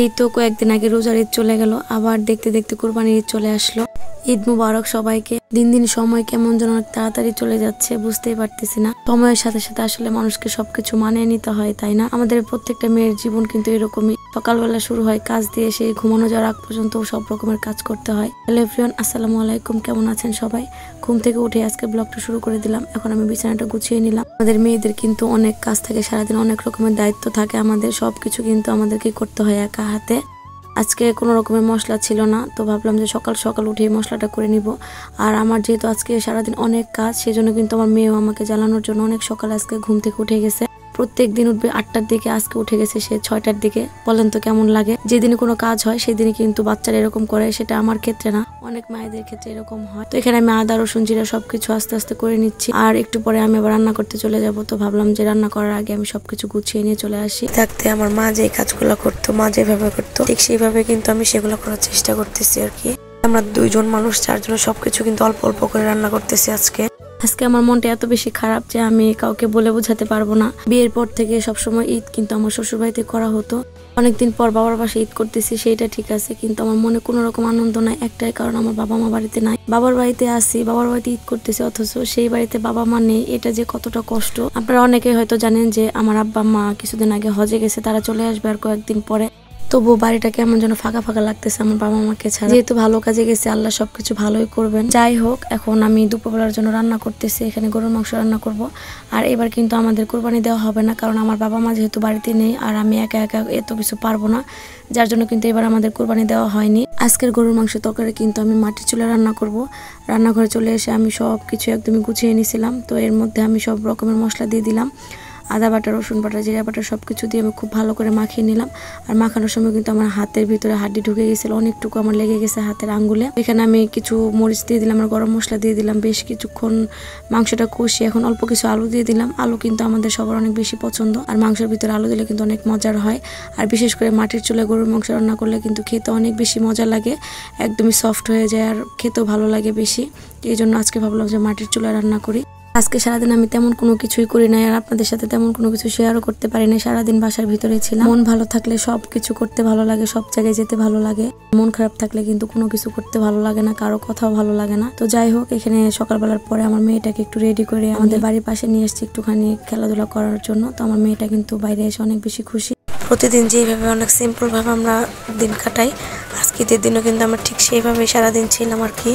এই তো কয়েকদিন আগে রোজার ঈদ চলে গেল, আবার দেখতে দেখতে কুরবানির ঈদ চলে আসলো। ঈদ মুবারক সবাইকে। দিন দিন সময় কেমন যেন অনেক তাড়াতাড়ি চলে যাচ্ছে, বুঝতেই পারতেছি না। সময়ের সাথে সাথে আসলে মানুষকে সবকিছু মানিয়ে নিতে হয়, তাই না? আমাদের প্রত্যেকটা মেয়ের জীবন কিন্তু এরকমই। সকালবেলা শুরু হয় কাজ দিয়ে, সেই ঘুমানো যাওয়ার আগ পর্যন্ত সব রকমের কাজ করতে হয়। হ্যালো এভরিওয়ান, আসসালামু আলাইকুম। কেমন আছেন সবাই? ঘুম থেকে উঠে আজকে ব্লগটা শুরু করে দিলাম। এখন আমি বিছানাটা গুছিয়ে নিলাম। আমাদের মেয়েদের কিন্তু অনেক কাজ থাকে, সারাদিন অনেক রকমের দায়িত্ব থাকে আমাদের। সবকিছু কিন্তু আমাদেরকে করতে হয় একা হাতে। আজকে কোনো রকমের মশলা ছিল না, তো ভাবলাম যে সকাল সকাল উঠে মশলাটা করে নিব। আর আমার যেহেতু আজকে সারাদিন অনেক কাজ, সেজন্য কিন্তু আমার মেয়েও আমাকে জ্বালানোর জন্য অনেক সকালে আজকে ঘুম থেকে উঠে গেছে। প্রত্যেক দিন উঠবে 8টার দিকে, আজকে উঠে গেছে সে 6টার দিকে। বলেন তো কেমন লাগে? যেদিনে কোনো কাজ হয় সেদিনে কিন্তু বাচ্চারা এরকম করে, সেটা আমার ক্ষেত্রে না, অনেক মায়েদের ক্ষেত্রে এরকম হয়। তো এখানে আমি আদা রসুন জিরা সবকিছু আস্তে আস্তে করে নিচ্ছি। আর একটু পরে আমি আবার রান্না করতে চলে যাব। তো ভাবলাম যে রান্না করার আগে আমি সবকিছু গুছিয়ে নিয়ে চলে আসি। থাকতে আমার মা যে কাজগুলো করতো, মা যেভাবে করতো ঠিক সেইভাবে কিন্তু আমি সেগুলো করার চেষ্টা করতেছি আর কি। আমরা দুইজন মানুষ, যার জন্য সবকিছু কিন্তু অল্প অল্প করে রান্না করতেছি আজকে। আমার মনটা এত বেশি খারাপ যে আমি কাউকে বলে বোঝাতে পারবো না। বিয়ের পর থেকে সবসময় ঈদ কিন্তু আমার শ্বশুর বাড়িতে করা হতো। অনেকদিন পর বাবার বাসায় ঈদ করতেছি, সেইটা ঠিক আছে, কিন্তু আমার মনে কোনো রকম আনন্দ নাই। একটাই কারণ, আমার বাবা মা বাড়িতে নাই। বাবার বাড়িতে আসি, বাবার বাড়িতে ঈদ করতেছি, অথচ সেই বাড়িতে বাবা মা নেই। এটা যে কতটা কষ্ট। আপনারা অনেকে হয়তো জানেন যে আমার আব্বা মা কিছুদিন আগে হজে গেছে, তারা চলে আসবে আর কয়েকদিন পরে। তবু বাড়িটা কেমন যেন ফাঁকা ফাঁকা লাগতেছে আমার বাবা মাকে ছাড়া। যেহেতু ভালো কাজে গেছে, আল্লাহ সবকিছু ভালোই করবেন। যাই হোক, এখন আমি দুপুরবেলার জন্য রান্না করতেছি। এখানে গরুর মাংস রান্না করব। আর এবার কিন্তু আমাদের কোরবানি দেওয়া হবে না, কারণ আমার বাবা মা যেহেতু বাড়িতে নেই আর আমি একা একা এত কিছু পারবো না, যার জন্য কিন্তু এবার আমাদের কোরবানি দেওয়া হয়নি। আজকের গরুর মাংস তরকারি কিন্তু আমি মাটির চুলায় রান্না করব। রান্নাঘরে চলে এসে আমি সব কিছু একদমই গুছিয়ে নিয়েছিলাম। তো এর মধ্যে আমি সব রকমের মশলা দিয়ে দিলাম। আদা বাটা, রসুন বাটা, জিরা বাটা সবকিছু দিয়ে আমি খুব ভালো করে মাখিয়ে নিলাম। আর মাখানোর সময় কিন্তু আমার হাতের ভিতরে হাড্ডি ঢুকে গেছিল, অনেকটুকু আমার লেগে গেছে হাতের আঙ্গুলে। এখানে আমি কিছু মরিচ দিয়ে দিলাম আর গরম মশলা দিয়ে দিলাম। বেশ কিছুক্ষণ মাংসটা কষিয়ে এখন অল্প কিছু আলু দিয়ে দিলাম। আলু কিন্তু আমাদের সবার অনেক বেশি পছন্দ, আর মাংসের ভিতরে আলু দিলে কিন্তু অনেক মজার হয়। আর বিশেষ করে মাটির চুলায় গরুর মাংস রান্না করলে কিন্তু খেতে অনেক বেশি মজা লাগে, একদমই সফট হয়ে যায় আর খেতেও ভালো লাগে বেশি। এই জন্য আজকে ভাবলাম যে মাটির চুলায় রান্না করি। আজকে সারাদিন আমি তেমন কোনো কিছুই করি নাই, আর আপনাদের সাথে তেমন কোনো কিছু শেয়ারও করতে পারি না। সারাদিন বাসার ভিতরে ছিলাম। মন ভালো থাকলে সব কিছু করতে ভালো লাগে, সব জায়গায় যেতে ভালো লাগে। মন খারাপ থাকলে কিন্তু কোনো কিছু করতে ভালো লাগে না, কারো কথাও ভালো লাগে না। তো যাই হোক, এখানে সকালবেলার পরে আমার মেয়েটাকে একটু রেডি করে আমাদের বাড়ির পাশে নিয়ে এসেছি একটুখানি খেলাধুলা করার জন্য। তো আমার মেয়েটা কিন্তু বাইরে এসে অনেক বেশি খুশি। প্রতিদিন যেভাবে অনেক সিম্পল ভাবে আমরা দিন কাটাই, আজকে ঈদের দিনও কিন্তু আমরা ঠিক সেইভাবে সারাদিন ছিলাম আর কি।